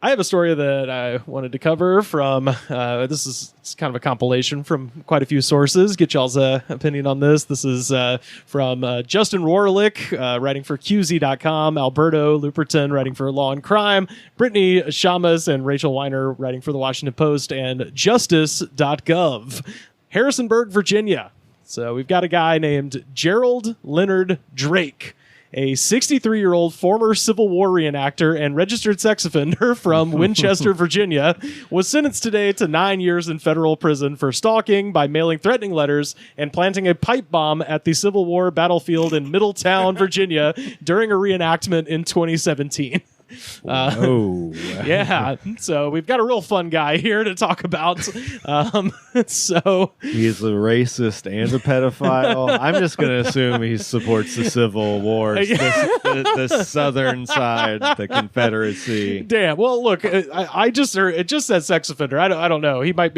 I have a story that I wanted to cover from, it's kind of a compilation from quite a few sources. Get y'all's opinion on this. This is from Justin Rohrlich, writing for QZ.com, Alberto Luperton, writing for Law and Crime, Brittany, Shammas, and Rachel Weiner, writing for The Washington Post, and Justice.gov. Harrisonburg, Virginia. So we've got a guy named Gerald Leonard Drake, a 63-year-old former Civil War reenactor and registered sex offender from Winchester, Virginia, was sentenced today to 9 years in federal prison for stalking by mailing threatening letters and planting a pipe bomb at the Civil War battlefield in Middletown, Virginia, during a reenactment in 2017. Yeah, so we've got a real fun guy here to talk about. So he's a racist and a pedophile. I'm just going to assume he supports the Civil War, the southern side, the Confederacy. Damn. Well, look, I just heard it just says sex offender. I don't know. He might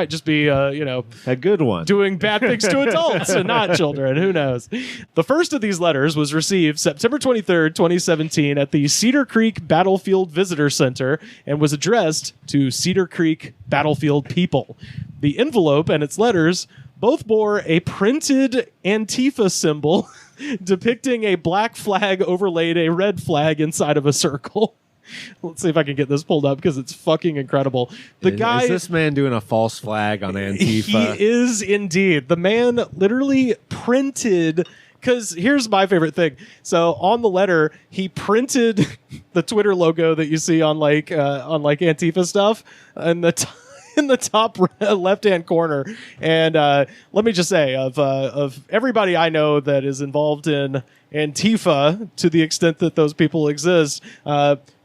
just be a good one, doing bad things to adults and not children. Who knows? The first of these letters was received September 23rd, 2017, at the Cedar Creek Battlefield Visitor Center and was addressed to Cedar Creek Battlefield people. The envelope and its letters both bore a printed Antifa symbol depicting a black flag overlaid a red flag inside of a circle. Let's see if I can get this pulled up because it's fucking incredible. Is this man doing a false flag on Antifa? He is indeed. The man literally printed... Because here's my favorite thing. So on the letter, he printed the Twitter logo that you see on like Antifa stuff in the top left-hand corner. And let me just say, of everybody I know that is involved in Antifa, to the extent that those people exist,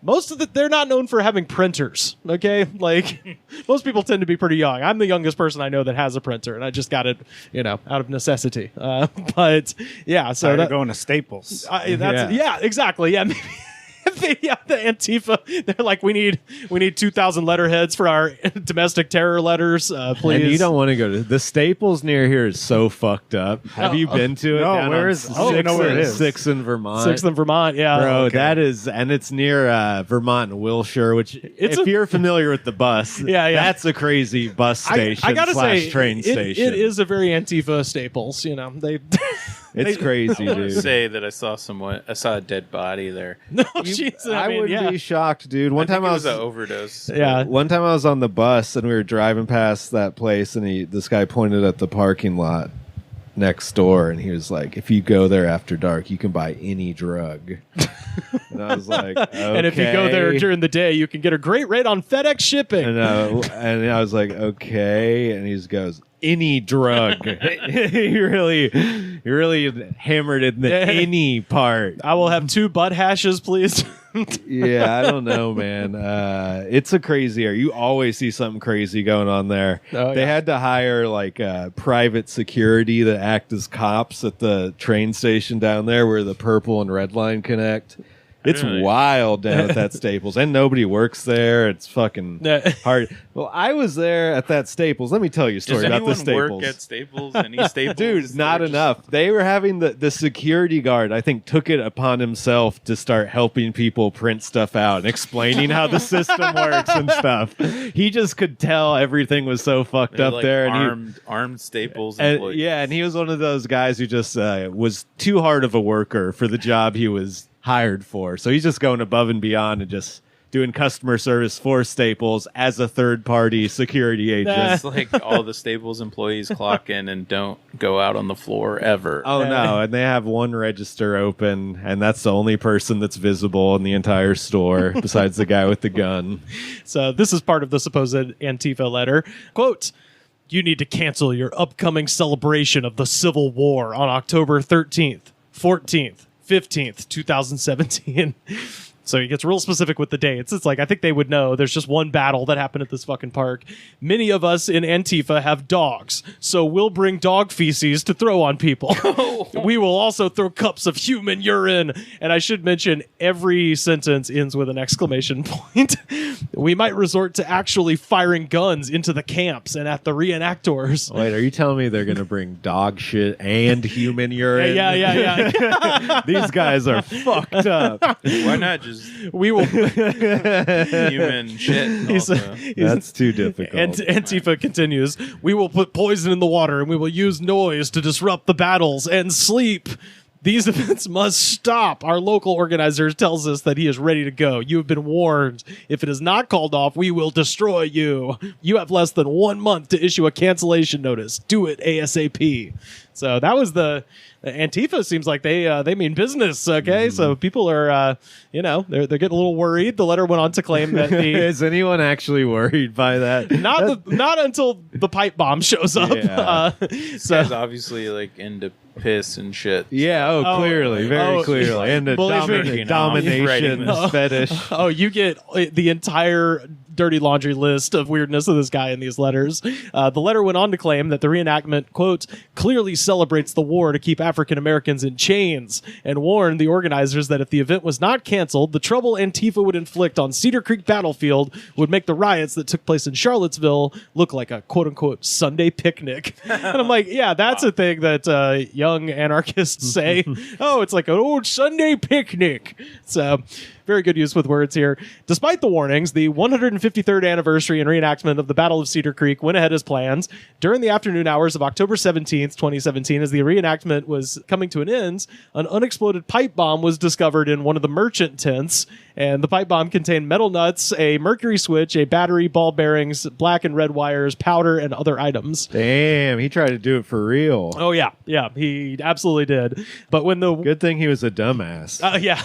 most of they're not known for having printers. Okay, like most people tend to be pretty young. I'm the youngest person I know that has a printer, and I just got it, out of necessity. But yeah, so they're going to Staples. Yeah, exactly. Yeah. Maybe. The Antifa, they're like, we need 2,000 letterheads for our domestic terror letters, please. And you don't want to go to the Staples near here is so fucked up. Have you been to it? No, where is? I know where it is. 6th in Vermont. 6th in Vermont, yeah. Bro, okay. That is, and it's near Vermont and Wilshire, which if you're familiar with the bus, that's a crazy bus station. I gotta say, train station. It is a very Antifa Staples. They. It's crazy, dude. Say that I saw a dead body there. No, Jesus, I would be shocked, dude. One time I was an overdose. Yeah. One time I was on the bus and we were driving past that place, and this guy pointed at the parking lot next door, and he was like, "If you go there after dark, you can buy any drug." And I was like, okay. And if you go there during the day, you can get a great rate on FedEx shipping. And I was like, okay. And he just goes, any drug. You really hammered in the any part. I will have 2 butt hashes, please. Yeah, I don't know, man. It's a crazy area. You always see something crazy going on there. They had to hire private security that act as cops at the train station down there where the purple and red line connect. It's wild down at that Staples, and nobody works there. It's fucking hard. Well, I was there at that Staples. Let me tell you a story about the Staples. Does anyone work at Staples? Any Staples? Dude, not enough. They were having the security guard, I think, took it upon himself to start helping people print stuff out and explaining how the system works and stuff. He just could tell everything was so fucked up there. And armed Staples employees. Yeah, and he was one of those guys who just was too hard of a worker for the job he was hired for. So he's just going above and beyond and just doing customer service for Staples as a third-party security agent. It's like all the Staples employees clock in and don't go out on the floor ever. Oh, no. And they have one register open, and that's the only person that's visible in the entire store besides the guy with the gun. So this is part of the supposed Antifa letter. Quote, "You need to cancel your upcoming celebration of the Civil War on October 13th, 14th, 15th, 2017. So he gets real specific with the dates. It's like, I think they would know there's just one battle that happened at this fucking park. Many of us in Antifa have dogs, so we'll bring dog feces to throw on people. We will also throw cups of human urine. And I should mention, every sentence ends with an exclamation point. We might resort to actually firing guns into the camps and at the reenactors. Wait, are you telling me they're going to bring dog shit and human urine? Yeah. These guys are fucked up. Why not just just we will. human shit. That's too difficult. Antifa continues. We will put poison in the water, and we will use noise to disrupt the battles and sleep. These events must stop. Our local organizer tells us that he is ready to go. You have been warned. If it is not called off, we will destroy you. You have less than 1 month to issue a cancellation notice. Do it ASAP. So that was the Antifa. Seems like they mean business. Okay, so people are they're getting a little worried. The letter went on to claim that is anyone actually worried by that? Not until the pipe bomb shows up. Yeah. This guy's obviously like into piss and shit. Yeah. Clearly, very clearly, and the domination fetish. Oh, you get the entire dirty laundry list of weirdness of this guy in these letters. The letter went on to claim that the reenactment, quote, clearly celebrates the war to keep African Americans in chains, and warned the organizers that if the event was not canceled, the trouble Antifa would inflict on Cedar Creek Battlefield would make the riots that took place in Charlottesville look like a quote unquote Sunday picnic. And I'm like, yeah, that's a thing that young anarchists say. Oh, it's like an old Sunday picnic. So very good use with words here. Despite the warnings, the 153rd anniversary and reenactment of the Battle of Cedar Creek went ahead as planned. During the afternoon hours of October 17th, 2017, as the reenactment was coming to an end, an unexploded pipe bomb was discovered in one of the merchant tents, and the pipe bomb contained metal nuts, a mercury switch, a battery, ball bearings, black and red wires, powder, and other items. Damn, he tried to do it for real. Oh, yeah, he absolutely did. But when the... Good thing he was a dumbass. Yeah.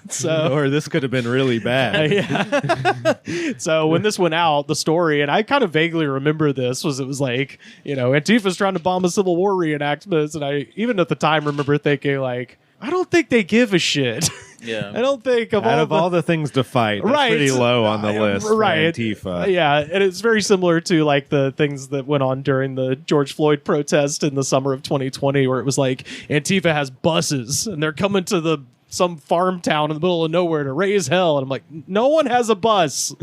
So, or this could have been really bad. So when this went out, the story, and I kind of vaguely remember this, it was like, Antifa's trying to bomb a Civil War reenactment, and I even at the time remember thinking like, I don't think they give a shit. Yeah, I don't think out of all the things to fight, that's pretty low on the list. Right, for Antifa. Yeah, and it's very similar to like the things that went on during the George Floyd protest in the summer of 2020, where it was like Antifa has buses and they're coming to some farm town in the middle of nowhere to raise hell. And I'm like, no one has a bus.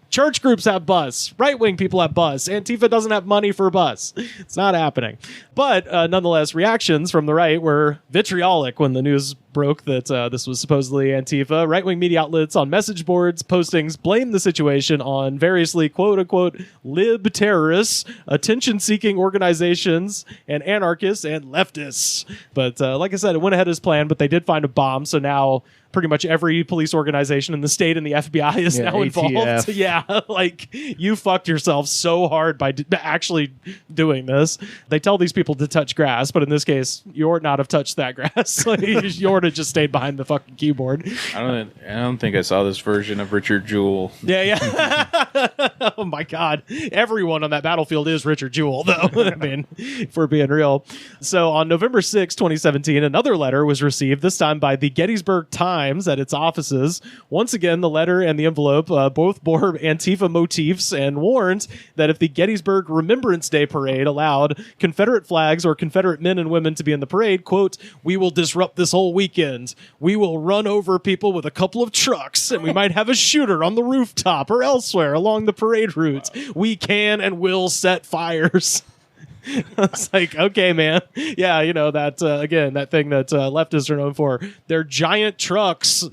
Church groups have bus. Right-wing people have bus. Antifa doesn't have money for a bus. It's not happening. But nonetheless, reactions from the right were vitriolic when the news broke that this was supposedly Antifa. Right-wing media outlets on message boards, postings blamed the situation on variously quote-unquote lib terrorists, attention-seeking organizations, and anarchists and leftists. But like I said, it went ahead as planned, but they did find a bomb, so now pretty much every police organization in the state and the FBI is now involved. ATF. Yeah, like you fucked yourself so hard by actually doing this. They tell these people to touch grass, but in this case, you ought not have touched that grass. You ought to just stayed behind the fucking keyboard. I don't think I saw this version of Richard Jewell. Yeah. Oh my God. Everyone on that battlefield is Richard Jewell, though. I mean, if we're being real. So on November 6, 2017, another letter was received, this time by the Gettysburg Times at its offices. Once again, the letter and the envelope both bore Antifa motifs and warned that if the Gettysburg Remembrance Day parade allowed Confederate flags or Confederate men and women to be in the parade, quote, we will disrupt this whole weekend. We will run over people with a couple of trucks, and we might have a shooter on the rooftop or elsewhere along the parade route. We can and will set fires. I was like, okay, man. Yeah, that, again, that thing that leftists are known for. They're giant trucks,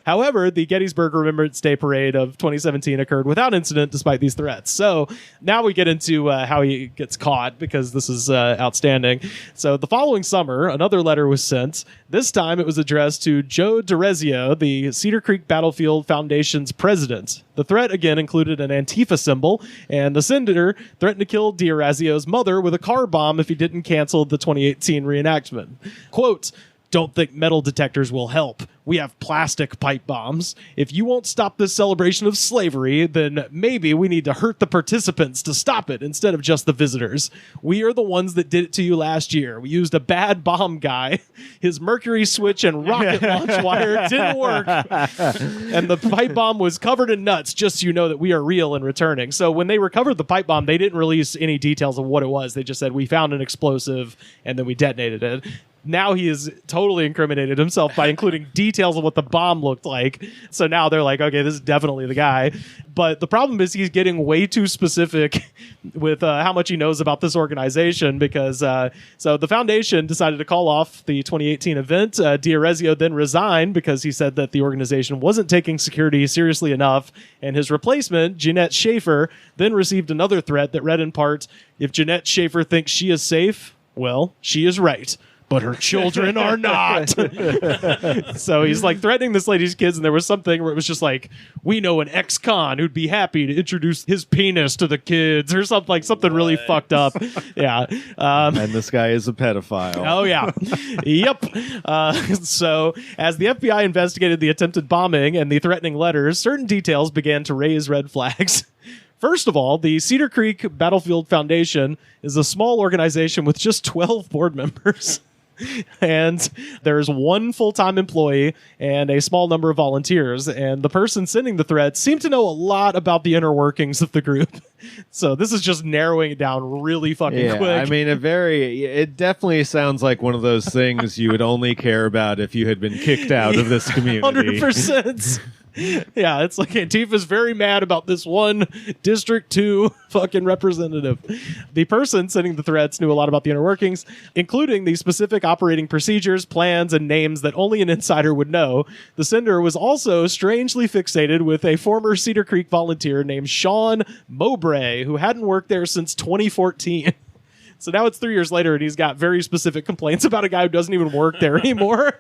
However, the Gettysburg Remembrance Day Parade of 2017 occurred without incident despite these threats. So now we get into how he gets caught, because this is outstanding. So the following summer, another letter was sent. This time it was addressed to Joe DeRezio, the Cedar Creek Battlefield Foundation's president. The threat again included an Antifa symbol, and the sender threatened to kill DeRezio's mother with a car bomb if he didn't cancel the 2018 reenactment. Quote, don't think metal detectors will help. We have plastic pipe bombs. If you won't stop this celebration of slavery, then maybe we need to hurt the participants to stop it instead of just the visitors. We are the ones that did it to you last year. We used a bad bomb guy. His mercury switch and rocket launch wire didn't work. And the pipe bomb was covered in nuts, just so you know that we are real and returning. So when they recovered the pipe bomb, they didn't release any details of what it was. They just said, we found an explosive, and then we detonated it. now he has totally incriminated himself by including details of what the bomb looked like. So now they're like, okay, this is definitely the guy. But the problem is he's getting way too specific with how much he knows about this organization, because so the foundation decided to call off the 2018 event. D'Arezzo then resigned because he said that the organization wasn't taking security seriously enough, and his replacement, Jeanette Schaefer, then received another threat that read in part, if Jeanette Schaefer thinks she is safe, well, she is right, but her children are not. So he's like threatening this lady's kids, and there was something where it was just like, we know an ex-con who'd be happy to introduce his penis to the kids, or something like something really fucked up. Yeah. And this guy is a pedophile. Oh, yeah. Yep. So as the FBI investigated the attempted bombing and the threatening letters, certain details began to raise red flags. First of all, the Cedar Creek Battlefield Foundation is a small organization with just 12 board members. And there's one full-time employee and a small number of volunteers. And the person sending the threats seemed to know a lot about the inner workings of the group. So this is just narrowing it down really fucking quick. I mean, it definitely sounds like one of those things you would only care about if you had been kicked out of this community. 100%. Yeah, it's like Antifa's very mad about this one District 2 fucking representative. The person sending the threats knew a lot about the inner workings, including the specific operating procedures, plans, and names that only an insider would know. The sender was also strangely fixated with a former Cedar Creek volunteer named Sean Mowbray, who hadn't worked there since 2014. So now it's 3 years later, and he's got very specific complaints about a guy who doesn't even work there anymore.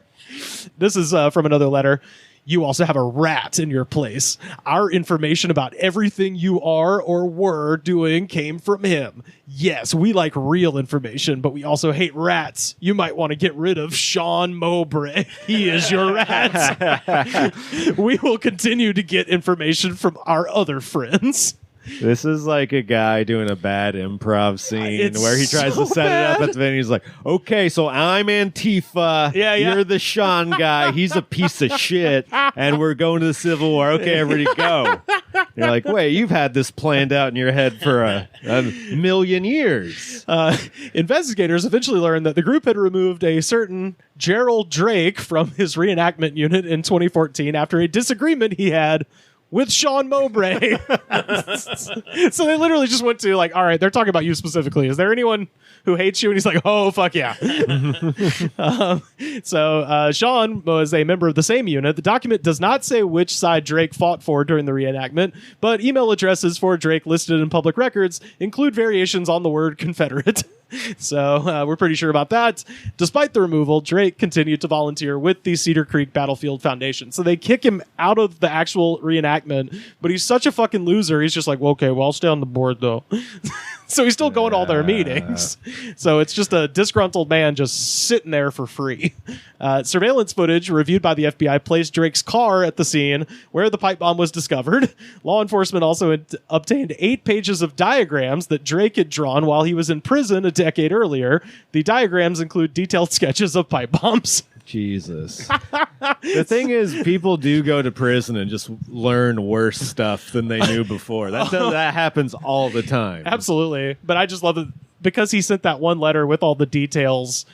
This is from another letter. You also have a rat in your place. Our information about everything you are or were doing came from him. Yes, we like real information, but we also hate rats. You might want to get rid of Sean Mowbray. He is your rat. We will continue to get information from our other friends. This is like a guy doing a bad improv scene where he tries to set it up at the end. He's like, okay, so I'm Antifa. Yeah. You're the Sean guy. He's a piece of shit. And we're going to the Civil War. Okay, everybody go. You're like, wait, you've had this planned out in your head for a million years. Investigators eventually learned that the group had removed a certain Gerald Drake from his reenactment unit in 2014 after a disagreement he had with Sean Mowbray. So they literally just went to like, all right, they're talking about you specifically. Is there anyone who hates you? And he's like, oh, fuck yeah. So Sean was a member of the same unit. The document does not say which side Drake fought for during the reenactment, but email addresses for Drake listed in public records include variations on the word Confederate. So we're pretty sure about that. Despite the removal, Drake continued to volunteer with the Cedar Creek Battlefield Foundation. So they kick him out of the actual reenactment, but he's such a fucking loser. He's just like, well, okay, well, I'll stay on the board though. So he's still going to all their meetings. So it's just a disgruntled man just sitting there for free. Surveillance footage reviewed by the FBI placed Drake's car at the scene where the pipe bomb was discovered. Law enforcement also obtained 8 pages of diagrams that Drake had drawn while he was in prison a decade earlier. The diagrams include detailed sketches of pipe bombs. Jesus. The thing is, people do go to prison and just learn worse stuff than they knew before. That happens all the time. Absolutely. But I just love it because he sent that one letter with all the details.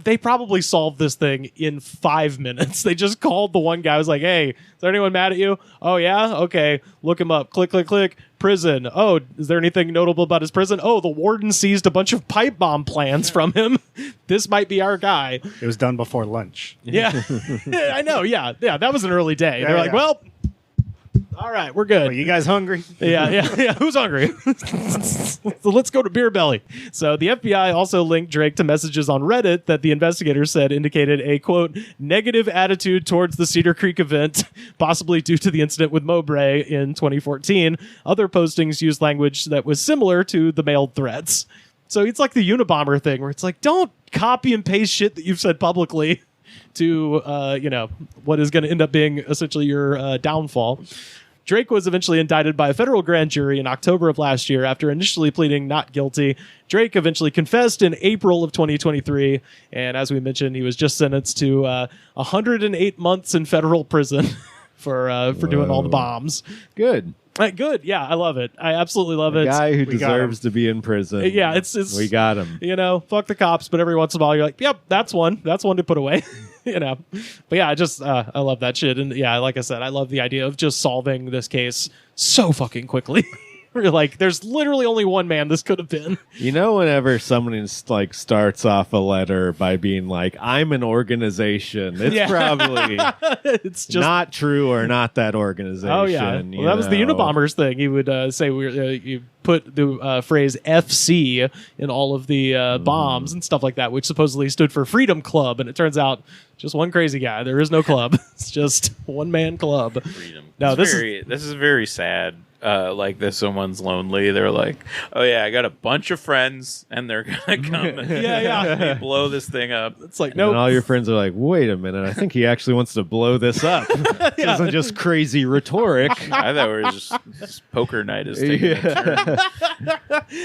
They probably solved this thing in 5 minutes. They just called the one guy. I was like, hey, is there anyone mad at you? Oh, yeah? Okay. Look him up. Click, click, click. Prison. Oh, is there anything notable about his prison? Oh, the warden seized a bunch of pipe bomb plans from him. This might be our guy. It was done before lunch. Yeah. I know. Yeah. Yeah. That was an early day. They're like, well, all right, we're good. Well, you guys hungry? Yeah. Who's hungry? So let's go to Beer Belly. So the FBI also linked Drake to messages on Reddit that the investigators said indicated a, quote, negative attitude towards the Cedar Creek event, possibly due to the incident with Mowbray in 2014. Other postings used language that was similar to the mailed threats. So it's like the Unabomber thing where it's like, don't copy and paste shit that you've said publicly to, what is going to end up being essentially your downfall. Drake was eventually indicted by a federal grand jury in October of last year after initially pleading not guilty. Drake eventually confessed in April of 2023, and as we mentioned, he was just sentenced to 108 months in federal prison for doing all the bombs. Good. Good. Yeah, I love it. I absolutely love it. Guy who We got deserves to be in prison. Yeah, it's we got him. Fuck the cops, but every once in a while you're like, yep, that's one to put away. But yeah, I love that shit. And yeah, like I said, I love the idea of just solving this case so fucking quickly. You're like, there's literally only one man this could have been. Whenever someone like starts off a letter by being like, I'm an organization, it's probably it's just not true or not that organization. Oh yeah, well, that was the Unabombers thing. He would say you put the phrase FC in all of the bombs and stuff like that, which supposedly stood for Freedom Club, and it turns out just one crazy guy. There is no club. It's just one man club. Freedom. No, this is very sad. Like this, someone's lonely. They're like, "Oh yeah, I got a bunch of friends, and they're gonna come and blow this thing up." It's like, no, nope. And all your friends are like, "Wait a minute, I think he actually wants to blow this up." This isn't just crazy rhetoric. I thought we were just poker night is taking a turn.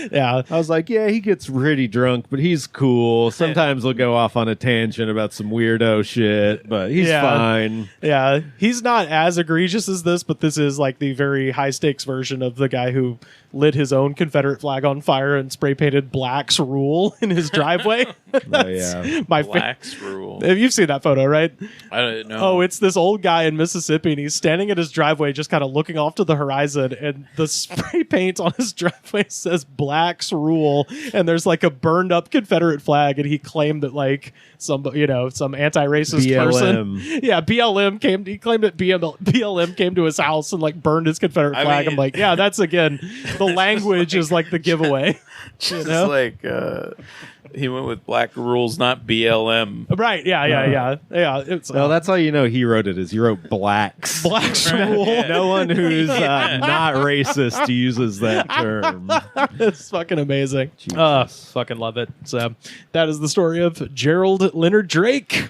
Yeah, I was like, yeah, he gets pretty drunk, but he's cool. Sometimes he'll go off on a tangent about some weirdo shit, but he's fine. Yeah, he's not as egregious as this, but this is like the very high stakes version of the guy who lit his own Confederate flag on fire and spray painted Black's Rule in his driveway. Oh, yeah. Black's Rule. You've seen that photo, right? I don't know. Oh, it's this old guy in Mississippi, and he's standing at his driveway just kind of looking off to the horizon, and the spray paint on his driveway says Black's Rule, and there's like a burned up Confederate flag, and he claimed that like some anti-racist person. Yeah, BLM came. He claimed that BLM came to his house and like burned his Confederate flag. I'm like, yeah, that's again, the language is like the giveaway. Just like he went with Black Rules, not BLM. Right? Yeah. It's, that's how you know he wrote it. Is he wrote Black's Rule? No one who's not racist uses that term. It's fucking amazing. Fucking love it. So that is the story of Gerald Leonard Drake.